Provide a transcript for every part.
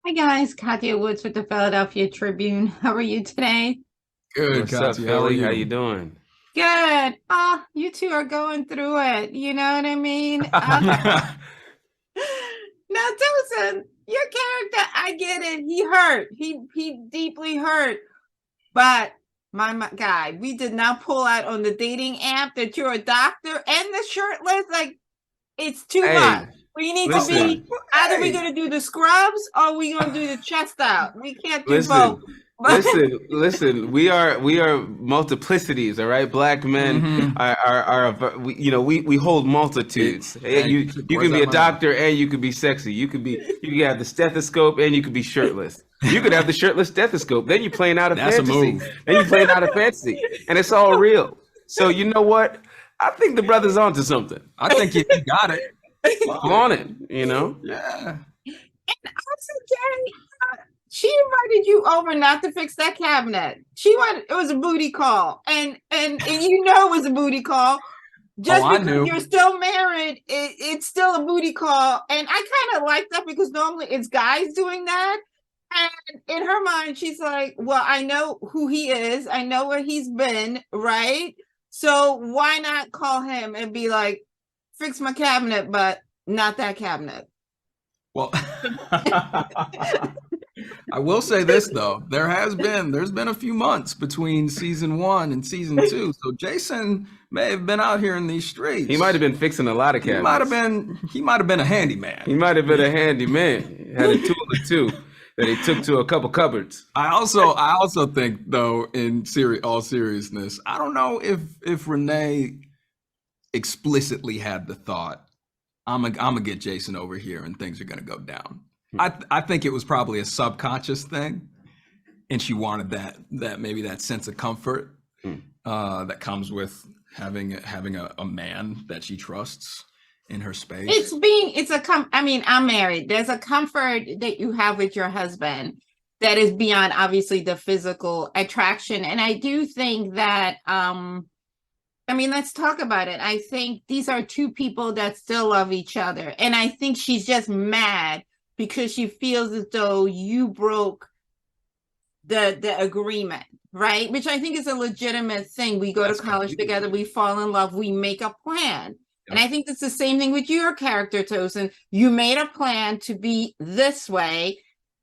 Hi guys, Katya Woods with the Philadelphia Tribune. How are you today? Good, What's up, Katya. How are Philly? How you you? doing? Good. You two are going through it. You know what I mean? Now, Tosin, your character, I get it. He hurt. He deeply hurt. But my guy, we did not pull out on the dating app that you're a doctor and the shirtless. Like, it's too much. Hey, We need to listen, be either we're Hey, gonna do the scrubs or we're gonna do the chest out. We can't do both. listen, listen. We are multiplicities, all right? Black men mm-hmm. we hold multitudes. Hey, you Where's can be that a money? doctor and you can be sexy. You can have the stethoscope and you can be shirtless. You could have the shirtless stethoscope. Then you're playing out a That's a fantasy. move. Then you're playing out a fantasy, and it's all real. So you know what? I think the brother's onto something. I think you got it. I'm on it. You know. Yeah. Also, Jay, she invited you over not to fix that cabinet. She wanted it was a booty call, and you know it was a booty call. Just I because knew. you're still married, it's still a booty call. And I kind of like that because normally it's guys doing that. And in her mind, she's like, well, I know who he is. I know where he's been, right? So why not call him and be like, fix my cabinet, but not that cabinet. Well, I will say this though. There's been a few months between season 1 and season 2. So Jason may have been out here in these streets. He might have been fixing a lot of cabinets. He might have been a handyman. He might have been a handyman. He had a tool or two that he took to a couple cupboards. I also think though, in all seriousness, I don't know if Renee explicitly had the thought, I'm gonna get Jason over here and things are gonna go down. I think it was probably a subconscious thing, and she wanted that maybe that sense of comfort that comes with having a man that she trusts in her space. I mean, I'm married. There's a comfort that you have with your husband that is beyond obviously the physical attraction. And I do think that I mean, let's talk about it. I think these are two people that still love each other. And I think she's just mad because she feels as though you broke the agreement, right? Which I think is a legitimate thing. We go to college together, we fall in love, we make a plan. Yep. And I think it's the same thing with your character, Tosin. You made a plan to be this way.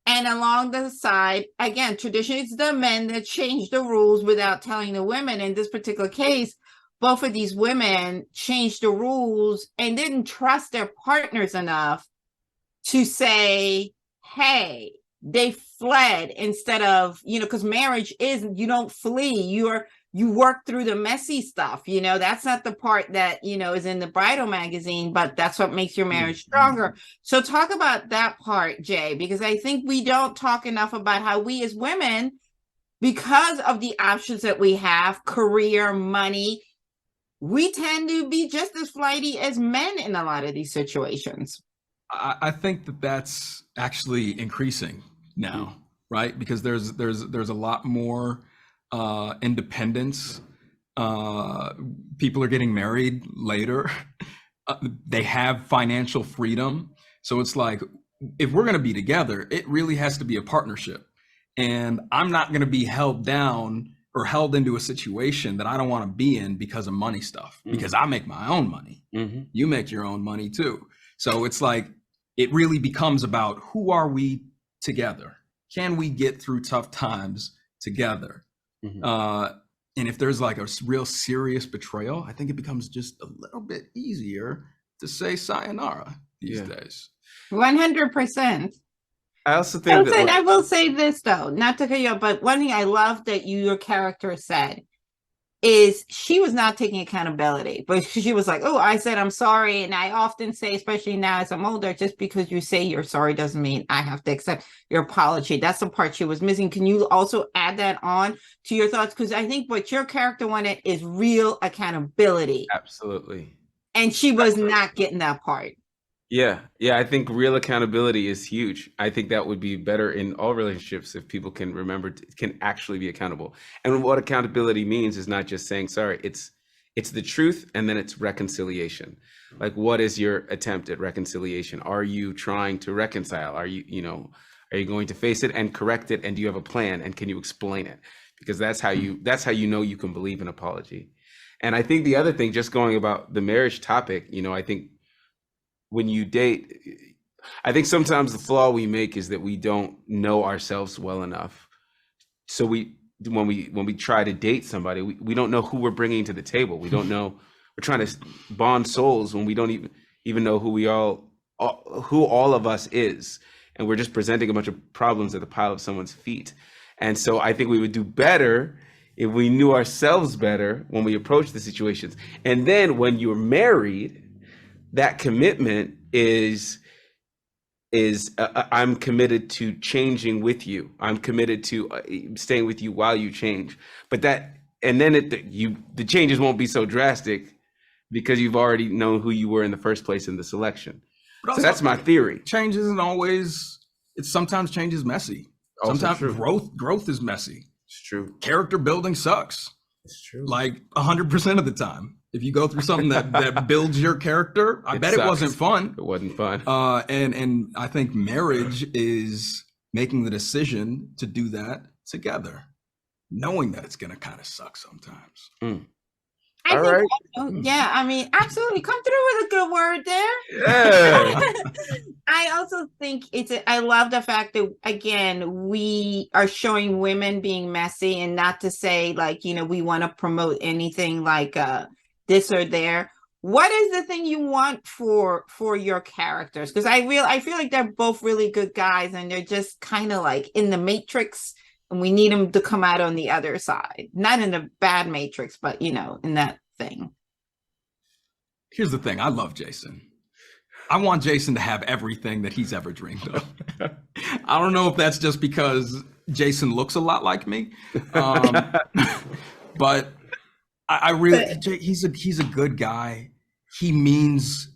And along the side, again, traditionally it's the men that change the rules without telling the women. In this particular case, both of these women changed the rules and didn't trust their partners enough to say, hey, they fled instead of, because marriage is, you don't flee, you work through the messy stuff, that's not the part that, is in the bridal magazine, but that's what makes your marriage stronger. So talk about that part, Jay, because I think we don't talk enough about how we as women, because of the options that we have, career, money, we tend to be just as flighty as men in a lot of these situations. I think that's actually increasing now, right? Because there's a lot more independence. People are getting married later. They have financial freedom. So it's like, if we're going to be together, it really has to be a partnership. And I'm not going to be held down or held into a situation that I don't want to be in because of money stuff, because I make my own money. Mm-hmm. You make your own money too. So it's like, it really becomes about who are we together? Can we get through tough times together? Mm-hmm. And if there's like a real serious betrayal, I think it becomes just a little bit easier to say sayonara these days. 100%. I also think I will say this though, not to cut you off, but one thing I love that your character said is she was not taking accountability, but she was like, oh, I said I'm sorry. And I often say, especially now as I'm older, just because you say you're sorry doesn't mean I have to accept your apology. That's the part she was missing. Can you also add that on to your thoughts? Because I think what your character wanted is real accountability. Absolutely. And she was not getting that part. Yeah. I think real accountability is huge. I think that would be better in all relationships if people can can actually be accountable. And what accountability means is not just saying sorry. It's the truth, and then it's reconciliation. Like, what is your attempt at reconciliation? Are you trying to reconcile? Are Are you going to face it and correct it? And do you have a plan? And can you explain it? Because that's how you know you can believe an apology. And I think the other thing, just going about the marriage topic, you know, I think when you date, I think sometimes the flaw we make is that we don't know ourselves well enough. So when we try to date somebody, we don't know who we're bringing to the table. We don't know, we're trying to bond souls when we don't even know who all of us is. And we're just presenting a bunch of problems at the pile of someone's feet. And so I think we would do better if we knew ourselves better when we approach the situations. And then when you're married, that commitment is I'm committed to changing with you. I'm committed to staying with you while you change. But the changes won't be so drastic because you've already known who you were in the first place in the selection. So that's my theory. Change isn't always, sometimes change is messy. Sometimes growth is messy. It's true. Character building sucks. It's true. Like 100% of the time. If you go through something that builds your character, I bet it wasn't fun. It wasn't fun. And I think marriage is making the decision to do that together, knowing that it's gonna kind of suck sometimes. All right. Yeah, I mean, absolutely. Come through with a good word there. Yeah. I also think I love the fact that, again, we are showing women being messy, and not to say like, you know, we want to promote anything like this or there. What is the thing you want for your characters? Because I feel like they're both really good guys, and they're just kind of like in the matrix. And we need them to come out on the other side. Not in the bad matrix, but, you know, in that thing. Here's the thing. I love Jason. I want Jason to have everything that he's ever dreamed of. I don't know if that's just because Jason looks a lot like me. But I really, he's a good guy. He means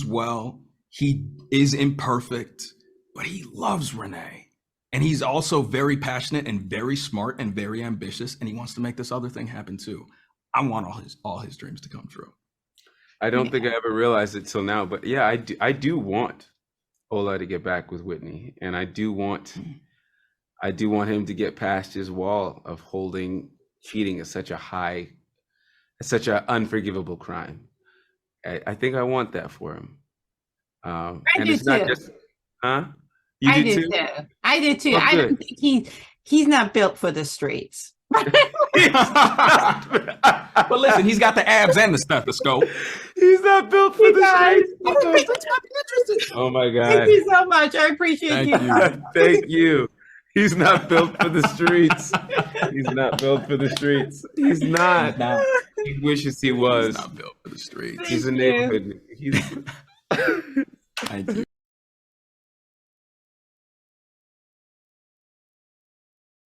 well. He is imperfect, but he loves Renee. And he's also very passionate and very smart and very ambitious, and he wants to make this other thing happen too. I want all his dreams to come true. I don't think I ever realized it till now, but yeah, I do want Ola to get back with Whitney, and I do want him to get past his wall of holding cheating as such an unforgivable crime. I think I want that for him. I and do it's not too. just, I did too. Oh, I don't think he's not built for the streets. But listen, he's got the abs and the stethoscope. He's not built for the streets. Oh my God. Thank you so much. I appreciate you. Thank you. He's not built for the streets. He's not built for the streets. He's not. He wishes he was. He's not built for the streets. He's a neighborhood. Thank you.